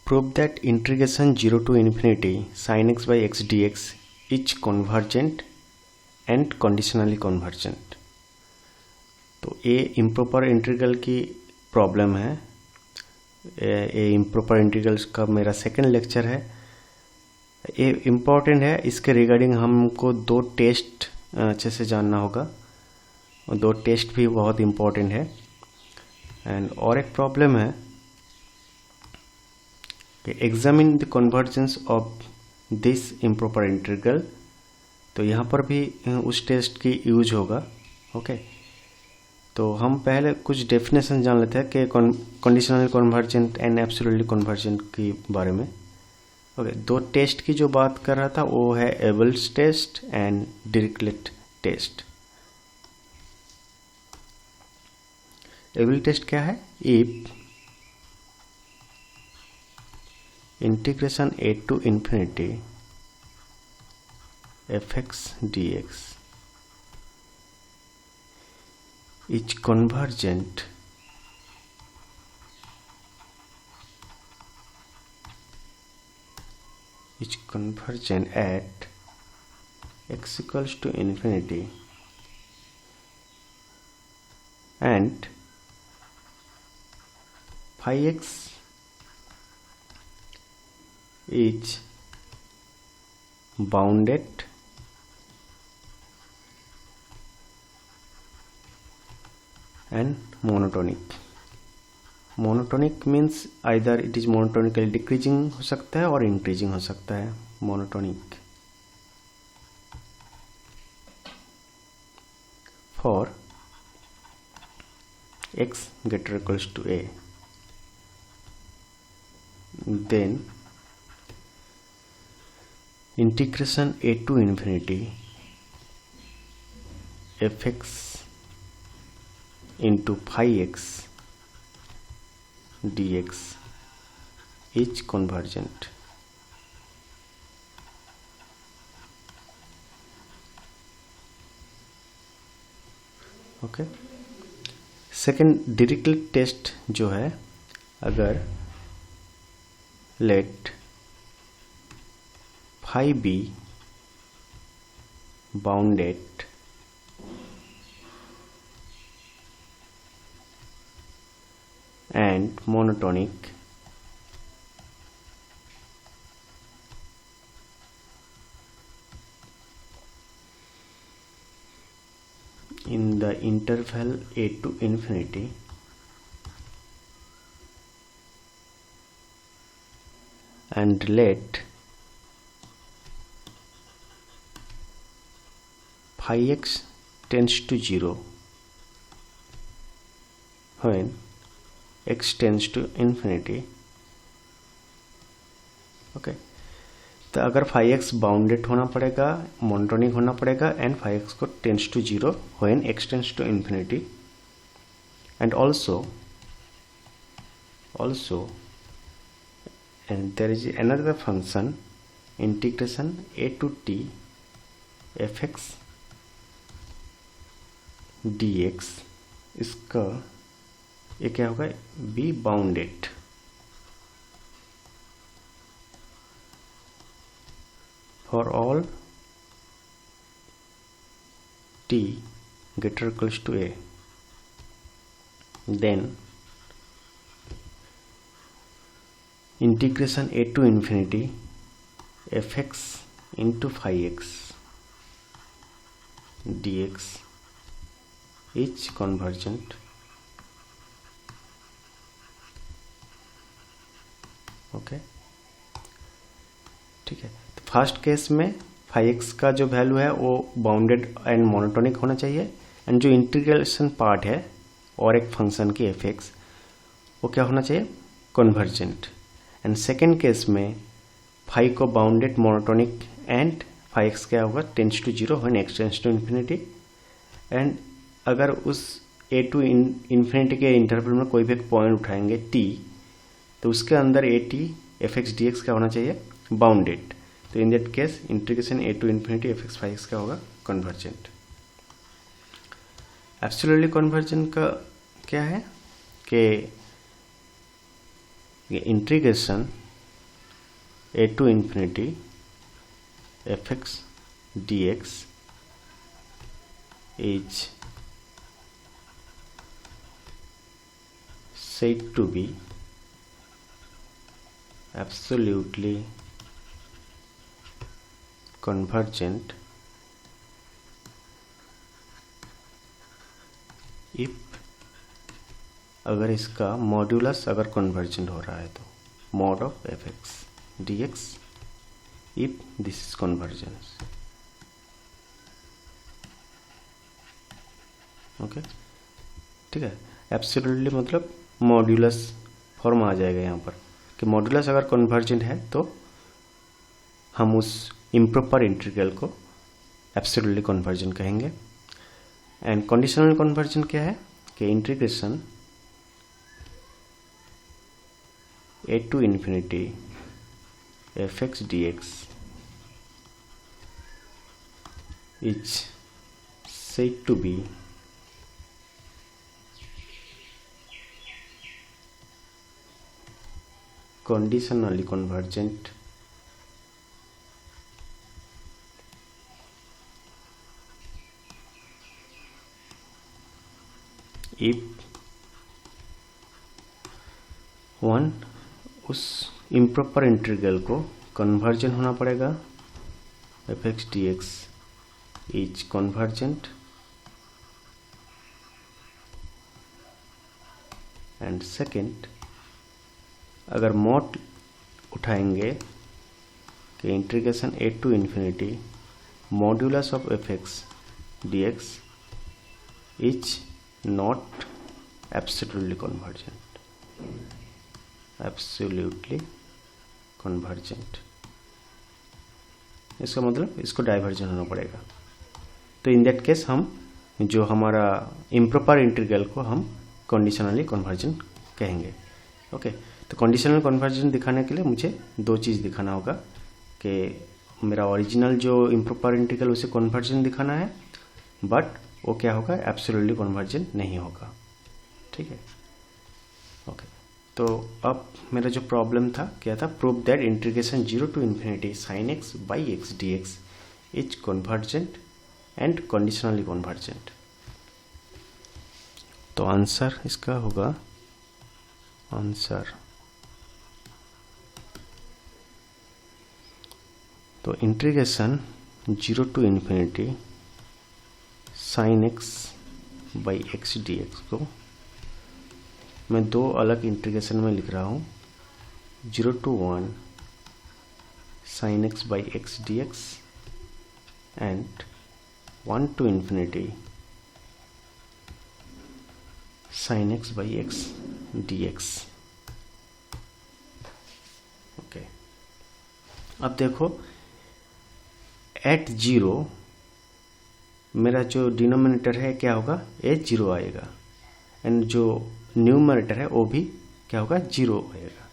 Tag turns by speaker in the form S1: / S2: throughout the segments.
S1: Prove that integration 0 to infinity sin x by x dx is convergent and conditionally convergent। तो ये improper integral की problem है। ये improper integrals का मेरा सेकंड लेक्चर है। ये इम्पॉर्टेंट है। इसके रिगार्डिंग हमको दो टेस्ट अच्छे से जानना होगा और दो टेस्ट भी बहुत इम्पॉर्टेंट है। एंड और एक प्रॉब्लम है examine the convergence of this improper integral. तो यहाँ पर भी उस टेस्ट की यूज होगा। ओके तो हम पहले कुछ डेफिनेशन जान लेते हैं कि conditional convergent and absolutely convergent के बारे में। ओके दो टेस्ट की जो बात कर रहा था वो है Abel's test and Dirichlet test. Abel test क्या है? If integration a to infinity fx dx is convergent at x equals to infinity and phi x is bounded and monotonic। monotonic means either it is monotonically decreasing हो सकता है और increasing हो सकता है। monotonic for x greater equals to a, then integration a to infinity fx into phi x dx is convergent। Okay second Dirichlet test जो है, अगर let phi b bounded and monotonic in the interval a to infinity and let phi x tends to 0 when x tends to infinity। Okay तो अगर phi x bounded होना पड़ेगा, monotonic होना पड़ेगा and phi x को tends to 0 when x tends to infinity and also and there is another function integration a to t fx dx, इसका ये क्या होगा? Be bounded for all t greater equals to a, then integration a to infinity fx into phi x dx is convergent। Okay ठीक है। तो first case में phi x का जो वैल्यू है वो बाउंडेड एंड मोनोटोनिक होना चाहिए एंड जो इंटीग्रेशन पार्ट है और एक फंक्शन की fx वो क्या होना चाहिए? कन्वर्जेंट। एंड सेकेंड केस में phi को bounded monotonic and phi x क्या होगा? Tends to 0 when x tends to infinity. And अगर उस a टू इन्फिनिटी के इंटरवल में कोई भी एक पॉइंट उठाएंगे t, तो उसके अंदर a t fx dx क्या होना चाहिए? बाउंडेड। तो in that case integration a to infinity fx phi x क्या होगा? कन्वर्जेंट। एब्सोल्युटली कन्वर्जेंट का क्या है कि integration a to infinity fx dx is said to be absolutely convergent if अगर इसका मॉड्यूलस अगर कन्वर्जेंट हो रहा है तो mod of f x d x if this is convergence. Okay, ठीक है। एब्सोल्युटली मतलब मॉड्यूलस फॉर्म आ जाएगा यहाँ पर कि मॉड्यूलस अगर कन्वर्जेंट है तो हम उस इम्प्रॉपर इंटीग्रल को एब्सोल्युटली कन्वर्जेंट कहेंगे। एंड कंडीशनल कन्वर्जेंट क्या है कि integration a to infinity fx dx is said to be conditionally convergent if one उस इम्प्रॉपर इंटीग्रल को कन्वर्जन होना पड़ेगा f x d x is convergent and second अगर मॉड उठाएंगे कि integration a to infinity modulus of f x d x is not absolutely convergent, absolutely convergent, इसका मतलब इसको डाइवर्जन होना पड़ेगा। तो इन दैट केस हम जो हमारा इम्प्रॉपर इंटीग्रल को हम कंडीशनली कन्वर्जेंट कहेंगे। ओके, तो कंडीशनल कन्वर्जेंट दिखाने के लिए मुझे दो चीज़ दिखाना होगा कि मेरा ओरिजिनल जो इम्प्रॉपर इंटीग्रल उसे कन्वर्जेंट दिखाना है, बट वो क्या होगा एब्सोल्युटली कन्वर्जेंट नहीं होगा। ठीक है, ओके। तो अब मेरा जो प्रॉब्लम था क्या था, prove that integration 0 to infinity sine x by x d x is convergent and conditionally convergent. तो आंसर इसका होगा आंसर, तो integration 0 to infinity sine x by x d x को मैं दो अलग इंटीग्रेशन में लिख रहा हूँ, 0 to 1 sign x by x d x and 1 to infinity sign x by x d x. Okay, अब देखो एट 0 मेरा जो डिनोमिनेटर है क्या होगा, ए 0 आएगा एंड जो न्यूमरेटर है वो भी क्या होगा 0 आएगा।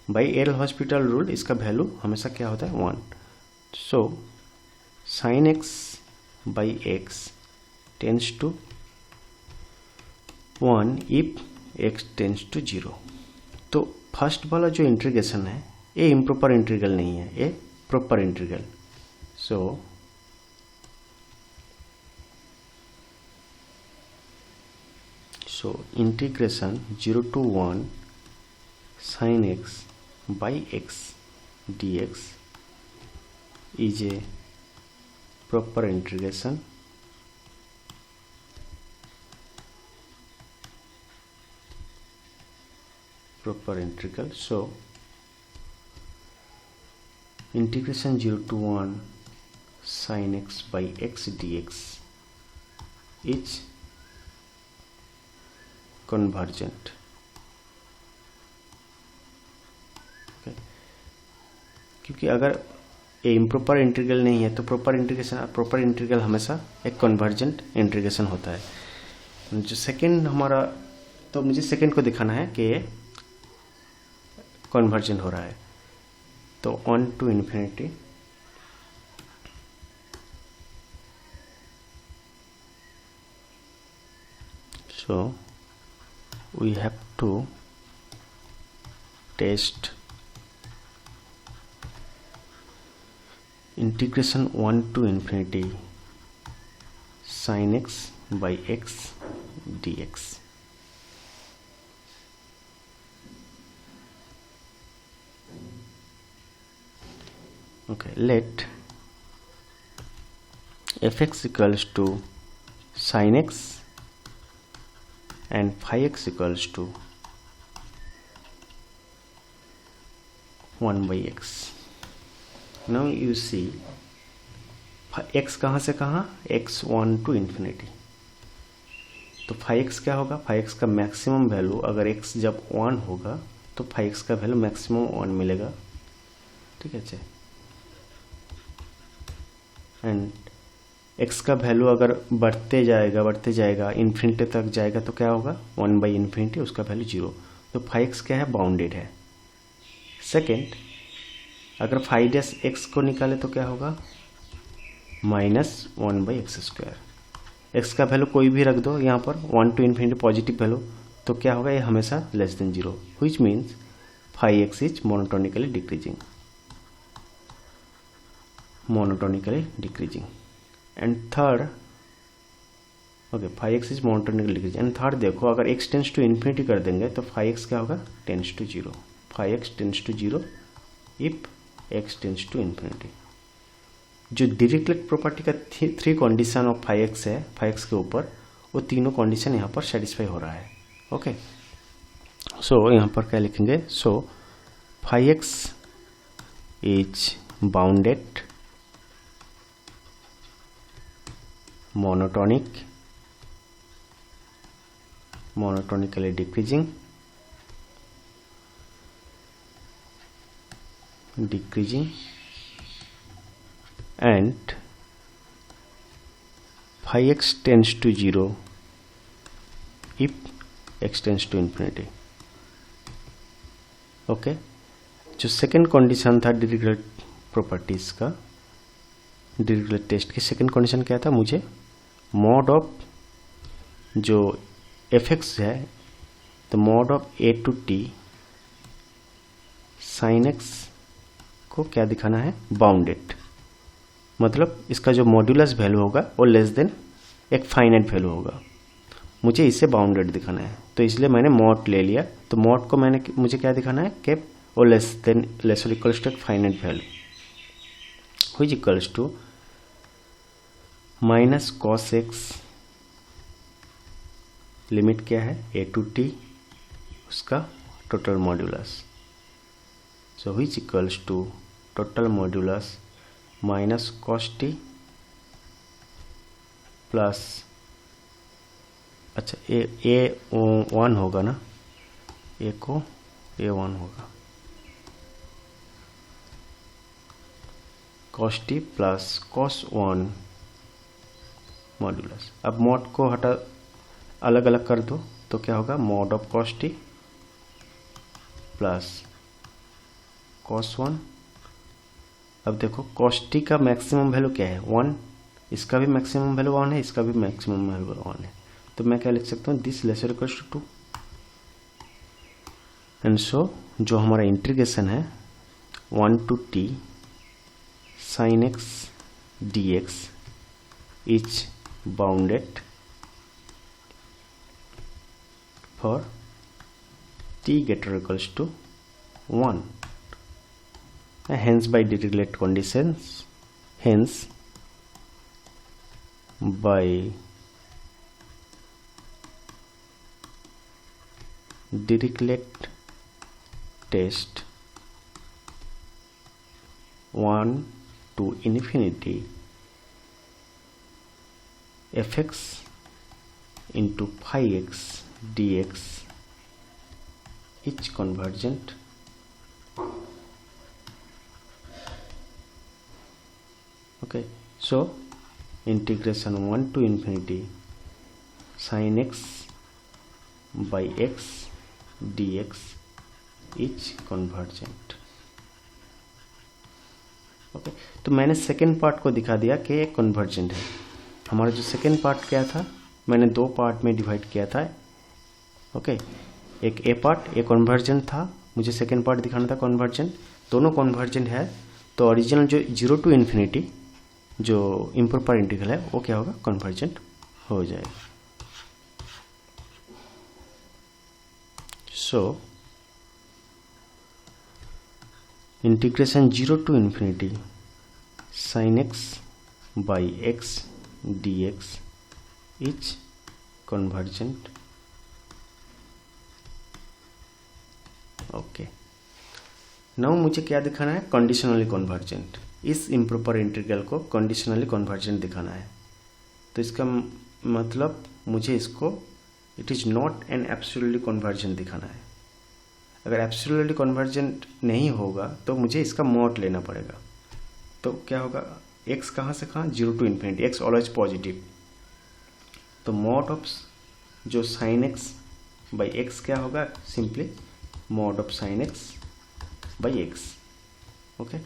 S1: बाई एल हॉस्पिटल रूल इसका वैल्यू हमेशा क्या होता है 1। So sine x by x tends to 1 if x tends to 0। तो फर्स्ट वाला जो इंटीग्रेशन है ये इम्प्रॉपर इंटीग्रल नहीं है, ये proper integral. So integration 0 to 1 sin x by x dx is a proper integration proper integral. So integration 0 to 1 sin x by x dx is convergent. Okay. क्योंकि अगर ये इम्प्रॉपर इंटीग्रल नहीं है तो proper integral हमेशा एक convergent integration होता है। जो सेकंड हमारा, तो मुझे सेकंड को दिखाना है कि ये कन्वर्जेंट हो रहा है। तो 1 to infinity so we have to test integration 1 to infinity sin x by x dx. Okay, let fx equals to sin x and phi x equals to 1 by x. Now you see x कहाँ से कहाँ, x1 to infinity. तो phi x क्या होगा, phi x का maximum value, अगर x जब 1 होगा तो phi x का वैल्यू मैक्सिमम 1 मिलेगा, ठीक है। एंड x का वैल्यू अगर बढ़ते जाएगा इन्फिनिटी तक जाएगा तो क्या होगा, 1 by infinity, उसका वैल्यू 0. तो phi x क्या है, बाउंडेड है. सेकेंड, अगर phi डैश x को निकाले तो क्या होगा, -1 by x स्क्वायर. x का वैल्यू कोई भी रख दो यहाँ पर, 1 to infinity पॉजिटिव वैल्यू, तो क्या होगा, ये हमेशा less than 0, which means phi x is monotonically decreasing. And third, okay, phi x is monotonically decreasing. And third देखो, अगर x tends to infinity कर देंगे तो phi x क्या होगा, tends to 0. phi x tends to 0 if x tends to infinity. जो डिरिक्लेट property का 3 condition of phi x है, phi x के ऊपर, वो तीनों कंडीशन यहाँ पर सेटिस्फाई हो रहा है. ओके, सो यहाँ पर क्या लिखेंगे, सो phi x is bounded, monotonically decreasing, and phi x tends to 0 if x tends to infinity. Okay, जो सेकेंड कंडीशन था डिरिक्लेट प्रॉपर्टीज का, डिरिक्लेट टेस्ट की सेकेंड कंडीशन क्या था, मुझे मॉड ऑफ जो fx है, तो mod of a to t sin x को क्या दिखाना है, बाउंडेड. मतलब इसका जो मॉड्यूलस वैल्यू होगा वो लेस देन एक फाइनाइट वैल्यू होगा, मुझे इसे बाउंडेड दिखाना है, तो इसलिए मैंने मॉड ले लिया. तो मॉड को मुझे क्या दिखाना है, कि वो लेस और इक्वल्स टू एक finite value, which equals to minus cos x, limit क्या है, a to t, उसका total modulus, so which equals to total modulus minus cos t plus, अच्छा a 1 होगा ना, a को a1 होगा, cos t plus cos 1 modulus. अब mod को हटा अलग अलग कर दो तो क्या होगा, mod of cos t plus cos 1. अब देखो cos t का मैक्सिमम वैल्यू क्या है, 1, इसका भी मैक्सिमम वैल्यू 1 है, इसका भी मैक्सिमम वैल्यू 1 है, तो मैं क्या लिख सकता हूँ, दिस लेस और इक्वल्स टू 2. एंड सो जो हमारा इंटीग्रेशन है 1 to t sin x dx is bounded for t greater or equals to 1, and hence by Dirichlet conditions, hence by Dirichlet test 1 to infinity fx into phi x dx is convergent. Okay, so integration 1 to infinity sin x by x dx is convergent. Okay, तो मैंने second part को दिखा दिया कि ये convergent है. हमारा जो सेकेंड पार्ट क्या था, मैंने 2 पार्ट में डिवाइड किया था. ओके, एक ए पार्ट, ए कन्वर्जेंट था, मुझे सेकेंड पार्ट दिखाना था कन्वर्जेंट. दोनों कन्वर्जेंट है तो ओरिजिनल जो 0 टू इन्फिनिटी जो इम्प्रॉपर इंटीग्रल है वो क्या होगा, कन्वर्जेंट हो जाएगा। So integration 0 to infinity sin x by x dx is convergent. Okay, now मुझे क्या दिखाना है, कंडीशनली कन्वर्जेंट। इस इम्प्रॉपर इंटीग्रल को कंडीशनली कन्वर्जेंट दिखाना है। तो इसका मतलब मुझे इसको it is not an absolutely convergent दिखाना है। अगर एब्सोल्युटली कन्वर्जेंट नहीं होगा तो मुझे इसका मॉड लेना पड़ेगा। तो क्या होगा, x कहाँ से कहाँ, 0 to infinity, x always positive. तो मॉड ऑफ जो साइन x बाई एक्स क्या होगा, simply mod of sine x by x. Okay,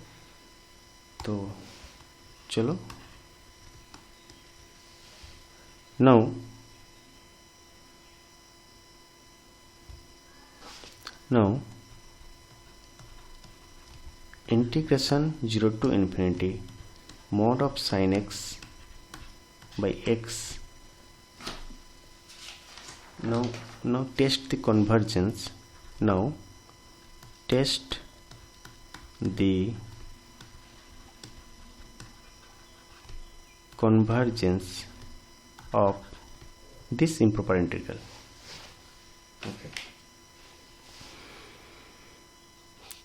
S1: तो चलो now integration 0 to infinity mod of sin x by x. Now test the convergence. Now test the convergence of this improper integral. Okay.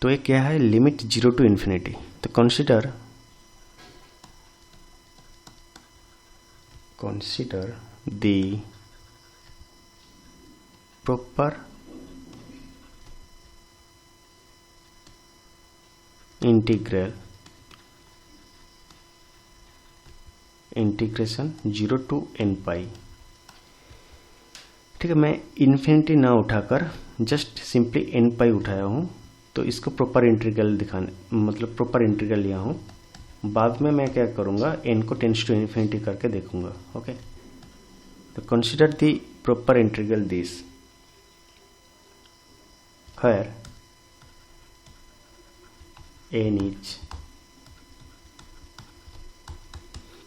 S1: तो ये क्या है, limit 0 to infinity. तो consider the proper integration 0 to n pi. ठीक है, मैं infinity ना उठाकर जस्ट सिंपली n पाई उठाया हूँ। तो इसको प्रॉपर इंटीग्रल दिखाने, मतलब प्रॉपर इंटीग्रल लिया हूँ। बाद में मैं क्या करूँगा, n को टेंस टू इन्फिनिटी करके देखूंगा। ओके, तो consider the proper integral this where n is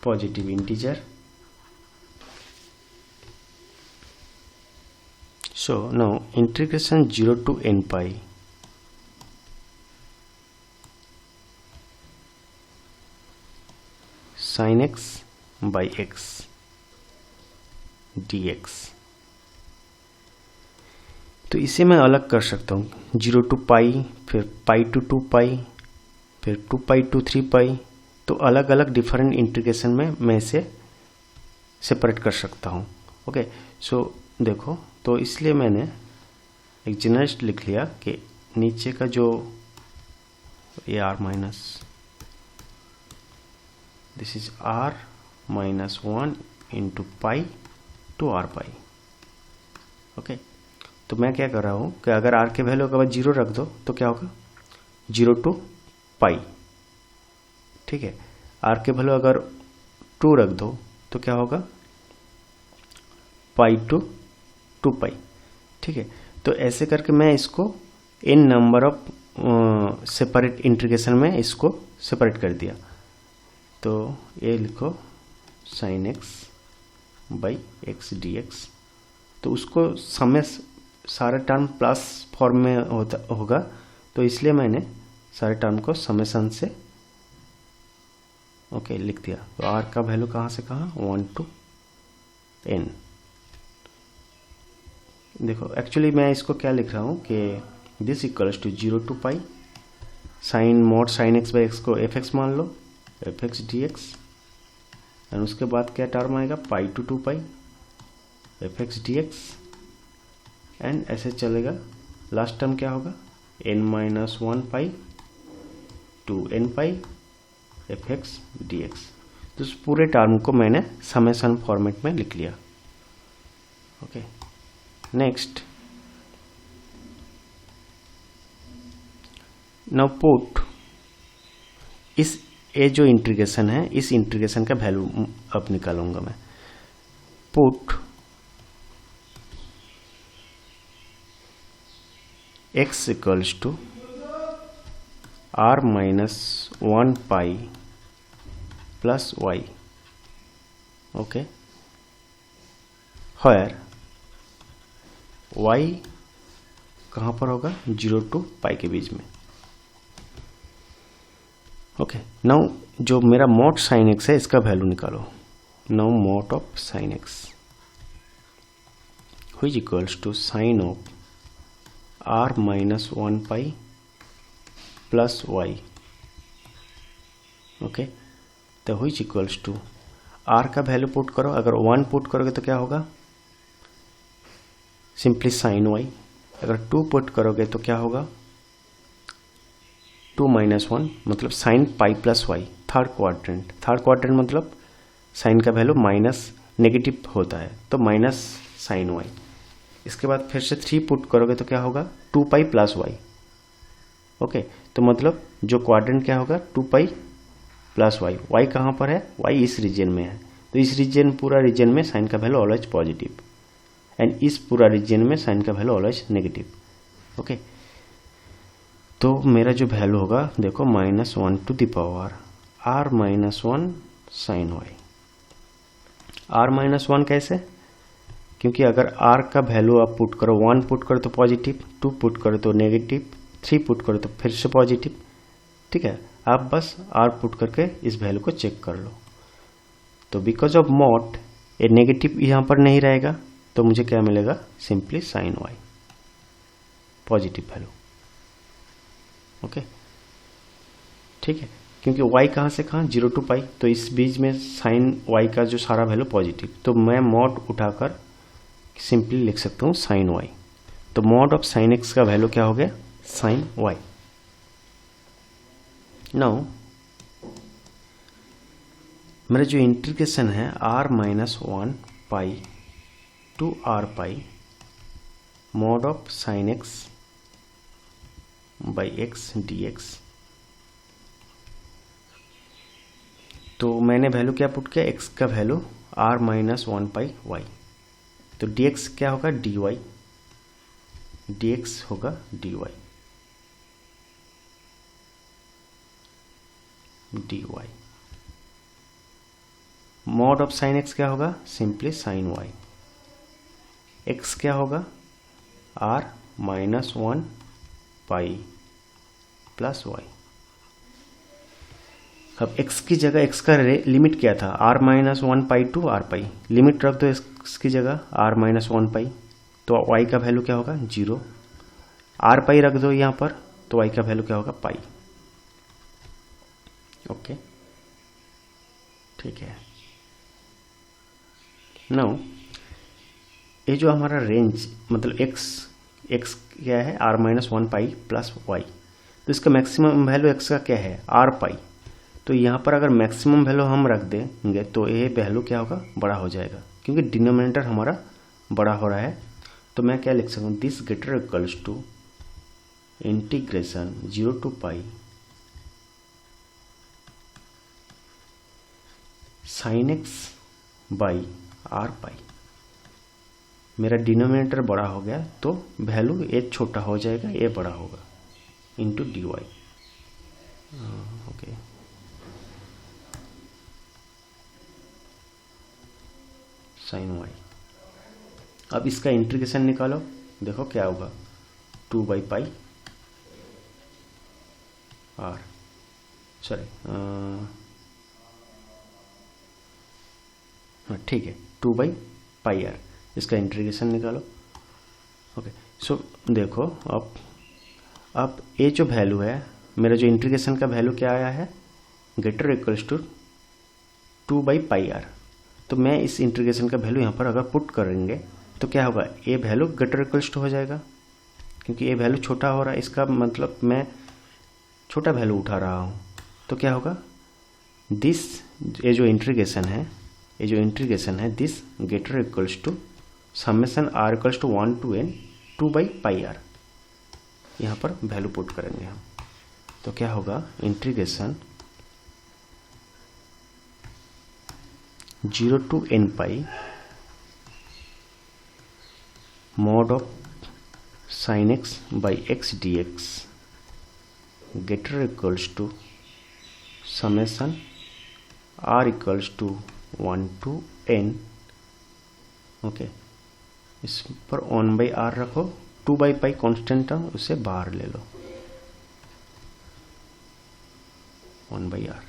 S1: positive integer. So now integration 0 to n pi sin x by x dx। तो इसे मैं अलग कर सकता हूँ, 0 टू पाई, फिर पाई टू 2 पाई, फिर 2 पाई टू 3 पाई। तो अलग अलग डिफरेंट इंटीग्रेशन में मैं इसे सेपरेट कर सकता हूँ। ओके, सो देखो, तो इसलिए मैंने एक जनरल लिख लिया कि नीचे का जो ये r minus, this is r minus 1 into pi to r pi. Okay, तो मैं क्या कर रहा हूँ कि अगर r के वैल्यू के बाद 0 रख दो तो क्या होगा, 0 टू पाई। ठीक है, r के वैल्यू अगर 2 रख दो तो क्या होगा, पाई टू 2 पाई। ठीक है, तो ऐसे करके मैं इसको n number of separate integration में इसको सेपरेट कर दिया। तो ये लिखो sign x by x d x. तो उसको समय सारे टर्म प्लस फॉर्म में होगा, तो इसलिए मैंने सारे टर्म को समेशन से ओके लिख दिया। तो r का वैल्यू कहाँ से कहाँ, 1 टू n। देखो एक्चुअली मैं इसको क्या लिख रहा हूँ कि this equals to 0 to pi sine mod sine x by x को एफ एक्स मान लो, f x d x, and उसके बाद क्या टर्म आएगा, pi to 2 pi f x d x, and ऐसे चलेगा। लास्ट टर्म क्या होगा, n minus 1 pi to n pi f x d x. तो इस पूरे टर्म को मैंने समेशन फॉर्मेट में लिख लिया। ओके, नेक्स्ट नाउ पुट इस ये जो इंटीग्रेशन है, इस इंटीग्रेशन का वैल्यू अब निकालूंगा मैं। Put x equals to r minus 1 pi plus y, okay, where y कहाँ पर होगा, 0 to पाई के बीच में। ओके, नाउ जो मेरा मॉड साइन एक्स है इसका वैल्यू निकालो। Now mod of sine x which equals to sin of r minus 1 pi plus y, okay, तो which equals to r का वैल्यू पुट करो, अगर 1 पुट करोगे तो क्या होगा, सिंपली साइन y, अगर 2 पुट करोगे तो क्या होगा, 2 माइनस 1 मतलब sine pi plus y, third quadrant मतलब साइन का वैल्यू माइनस नेगेटिव होता है तो माइनस साइन वाई। इसके बाद फिर से 3 पुट करोगे तो क्या होगा, 2 पाई प्लस वाई, ओके, तो मतलब जो क्वाड्रेंट क्या होगा, 2 पाई प्लस वाई। वाई कहाँ पर है, वाई इस रीजन में है, तो इस रीजन पूरा रीजन में साइन का वैल्यू ऑलवेज पॉजिटिव एंड इस पूरा रीजन में साइन का वैल्यू ऑलवेज नेगेटिव, ओके। तो मेरा जो वैल्यू होगा देखो -1 to the power r minus 1 sine y. r minus 1 कैसे, क्योंकि अगर r का वैल्यू आप पुट करो, 1 पुट करो तो पॉजिटिव, 2 पुट करो तो नेगेटिव, 3 पुट करो तो फिर से पॉजिटिव, ठीक है। आप बस r पुट करके इस वैल्यू को चेक कर लो। तो बिकॉज ऑफ मॉड ये नेगेटिव यहाँ पर नहीं रहेगा तो मुझे क्या मिलेगा, simply sine y, positive value, okay, ठीक है। क्योंकि y कहाँ से कहाँ, 0 टू पाई, तो इस बीच में साइन y का जो सारा वैल्यू पॉजिटिव, तो मैं मॉड उठाकर सिंपली लिख सकता हूँ साइन y। तो मॉड ऑफ साइन x का वैल्यू क्या हो गया, साइन y। नाउ मेरा जो इंटीग्रेशन है r minus 1 pi to r pi mod of sine x by x dx, तो मैंने वैल्यू क्या पुट किया, x का वैल्यू r माइनस 1 पाई y, तो dx क्या होगा, dy, dx होगा dy, dy। Mod of sine x क्या होगा, सिंपली साइन y, x क्या होगा, r minus 1 pi plus y. अब x की जगह x का लिमिट क्या था, r minus 1 pi to r pi, limit रख दो x की जगह r माइनस 1 पाई, तो y का वैल्यू क्या होगा, 0, r पाई रख दो यहाँ पर तो y का वैल्यू क्या होगा, पाई, ओके, ठीक है। नाउ ये जो हमारा रेंज मतलब x क्या है, r minus 1 pi plus y, तो इसका मैक्सिमम वैल्यू x का क्या है, r पाई, तो यहाँ पर अगर मैक्सिमम वैल्यू हम रख देंगे तो ये वैल्यू क्या होगा, बड़ा हो जाएगा, क्योंकि डिनोमिनेटर हमारा बड़ा हो रहा है। तो मैं क्या लिख सकता हूँ, this greater equals to integration 0 to pi sine x by r pi. मेरा डिनोमिनेटर बड़ा हो गया तो वैल्यू ए छोटा हो जाएगा, ए बड़ा होगा, into d y, okay. Sine y. अब इसका इंटीग्रेशन निकालो, देखो क्या होगा, 2 बाई पाई आर, सॉरी हाँ ठीक है, 2 बाई पाई आर, इसका इंटीग्रेशन निकालो, ओके। सो देखो अब ये जो वैल्यू है, मेरा जो इंटीग्रेशन का वैल्यू क्या आया है, greater equals to 2 by pi r. तो मैं इस इंटीग्रेशन का वैल्यू यहाँ पर अगर पुट करेंगे तो क्या होगा, ये वैल्यू ग्रेटर इक्वल्स टू हो जाएगा, क्योंकि ये वैल्यू छोटा हो रहा है, इसका मतलब मैं छोटा वैल्यू उठा रहा हूँ। तो क्या होगा, दिस ये जो इंटीग्रेशन है this greater equals to summation r equals to 1 to n 2 by pi r, यहाँ पर वैल्यू पुट करेंगे हम। तो क्या होगा, integration 0 to n pi mod of sine x by x d x greater equals to summation r equals to 1 to n। Okay, इस पर 1/r रखो, 2/π कांस्टेंट टर्म उसे बाहर ले लो, 1/r।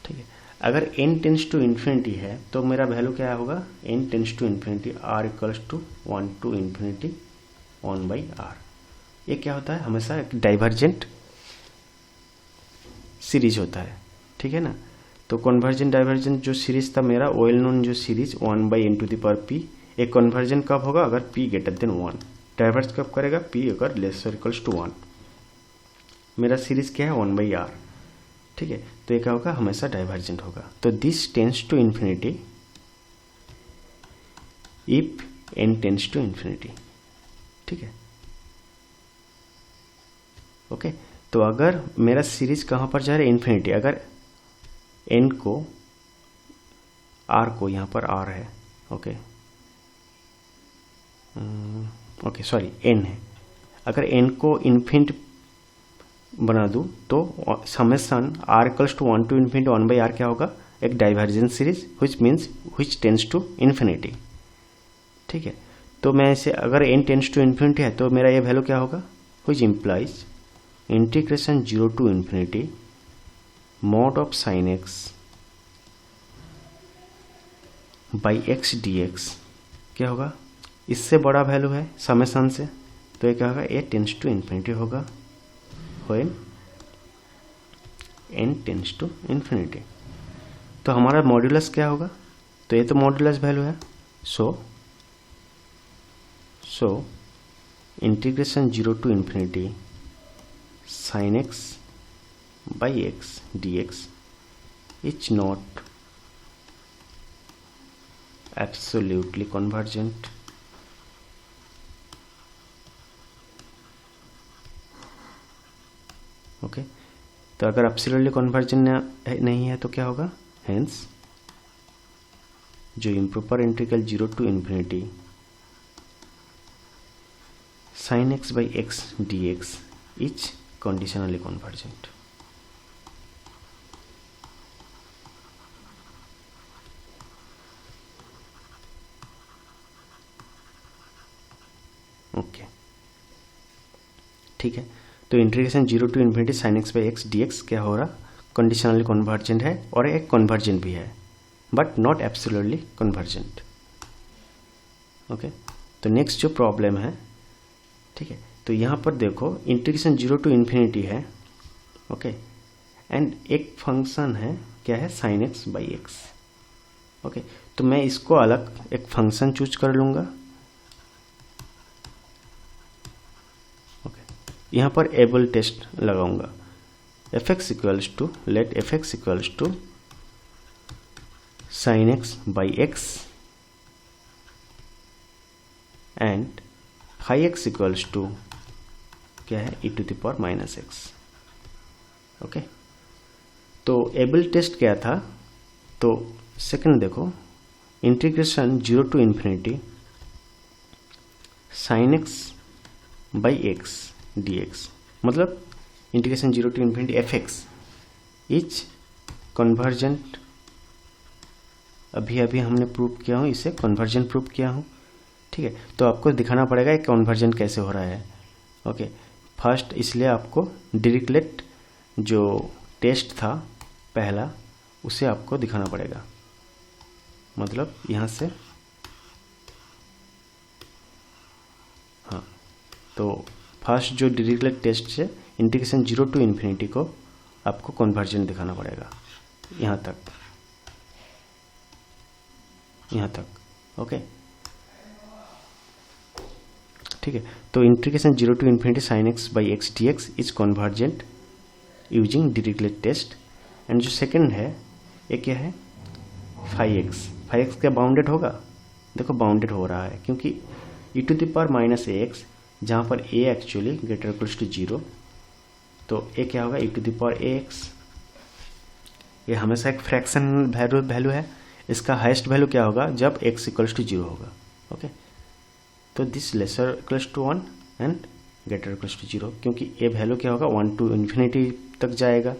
S1: ठीक है, अगर n टेंस टू इन्फिनिटी है तो मेरा वैल्यू क्या होगा, n tends to infinity r equals to 1 to infinity 1/r। ये क्या होता है, हमेशा एक डाइवर्जेंट सीरीज होता है। ठीक है ना, तो कन्वर्जेंट डाइवर्जेंट जो सीरीज था मेरा वेल नोन जो सीरीज 1/n⁻p, एक कन्वर्जन कब होगा, अगर p ग्रेटर देन 1। डाइवर्स कब करेगा, p अगर लेसर इक्वल्स टू 1। मेरा सीरीज क्या है, 1/r। ठीक है, तो ये क्या होगा, हमेशा डाइवर्जेंट होगा। तो this tends to infinity if n tends to infinity. ठीक है, ओके। तो अगर मेरा सीरीज कहाँ पर जा रहा है, इन्फिनिटी, अगर n को r को यहाँ पर r है, ओके ओके सॉरी n है, अगर n को इन्फिनिट बना दूँ तो summation r equals to 1 to infinity 1/r क्या होगा, एक divergent series which means which tends to infinity. ठीक है, तो मैं इसे अगर n टेंस टू इन्फिनिटी है तो मेरा ये वैल्यू क्या होगा, which implies integration 0 to infinity mod of sin x by x dx क्या होगा, इससे बड़ा वैल्यू है समेशन से, तो ये क्या होगा, ए टेंस टू इन्फिनिटी होगा when n tends to infinity. तो हमारा मॉड्यूलस क्या होगा, तो ये तो मॉड्यूलस वैल्यू है, सो integration 0 to infinity sin x by x dx is not absolutely convergent। Okay, तो अगर एब्सोल्युटली कन्वर्जेंट नहीं है तो क्या होगा, हेंस जो improper integral 0 to infinity sin x by x dx is conditionally convergent. Okay, ठीक है, तो integration 0 to infinity sin x by x dx क्या हो रहा, कंडीशनली कन्वर्जेंट है और एक कन्वर्जेंट भी है, but not absolutely convergent. Okay, तो नेक्स्ट जो प्रॉब्लम है, ठीक है, तो यहाँ पर देखो इंटीग्रेशन 0 to इन्फिनिटी है, ओके, एंड एक फंक्शन है क्या है, sin x by x। Okay, तो मैं इसको अलग एक फंक्शन चूज कर लूँगा। यहाँ पर एबल टेस्ट लगाऊंगा, fx equals to let fx equals to sin x by x and phi x equals to क्या है, e⁻⁻x। ओके, तो एबल टेस्ट क्या था, तो सेकंड देखो integration 0 to infinity sin x by x dx, मतलब integration 0 to infinity fx is convergent. अभी हमने प्रूव किया हूँ, इसे कन्वर्जेंट प्रूव किया हूँ। ठीक है, तो आपको दिखाना पड़ेगा एक कन्वर्जेंट कैसे हो रहा है। ओके, फर्स्ट इसलिए आपको डिरिक्लेट जो टेस्ट था पहला उसे आपको दिखाना पड़ेगा, मतलब यहाँ से, हाँ, तो फर्स्ट जो डिरिक्लेट टेस्ट से इंटीग्रेशन 0 to इन्फिनिटी को आपको कन्वर्जेंट दिखाना पड़ेगा, यहाँ तक। ओके, ठीक है, तो integration 0 to infinity sin x by x dx is convergent using Dirichlet test. And जो सेकंड है ये क्या है, फाई एक्स क्या बाउंडेड होगा, देखो बाउंडेड हो रहा है क्योंकि e⁻−ax जहाँ पर a actually greater equals to 0, तो a क्या होगा, e⁻ax। ये हमेशा एक फ्रैक्शन वैल्यू है, इसका हाईएस्ट वैल्यू क्या होगा, जब x इक्वल्स टू 0 होगा। ओके, तो this lesser equals to 1 and greater equals to 0, क्योंकि ये वैल्यू क्या होगा 1 to इन्फिनिटी तक जाएगा,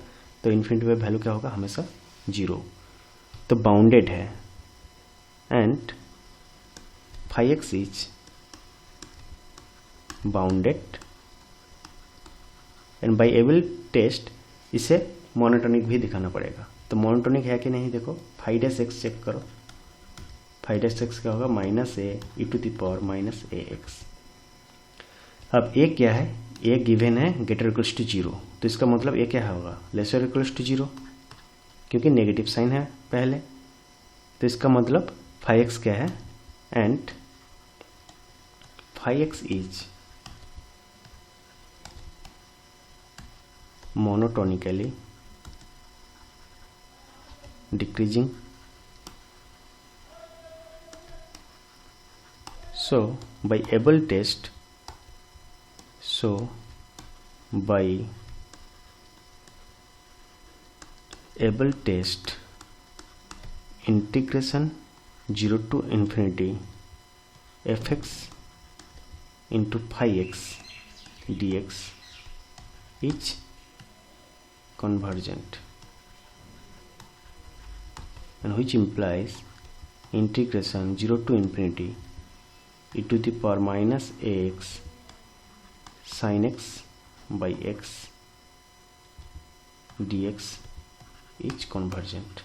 S1: तो इन्फिनिटी में वैल्यू क्या होगा हमेशा 0, तो बाउंडेड है। And phi x is bounded and by Abel test इसे मोनोटोनिक भी दिखाना पड़ेगा। तो मोनोटोनिक है कि नहीं देखो, फाई डैश एक्स चेक करो, फाई डैश एक्स क्या होगा minus a e to the power minus a x. अब ए क्या है, ए गिवन है ग्रेटर इक्वल्स टू 0, तो इसका मतलब ए क्या होगा लेसर इक्वल्स टू 0, क्योंकि नेगेटिव साइन है पहले, तो इसका मतलब फाई एक्स क्या है, and phi x is monotonically decreasing. So by Abel test, integration 0 to infinity fx into phi x dx is convergent, and which implies integration 0 to infinity e to the power minus ax sin x by x dx is convergent.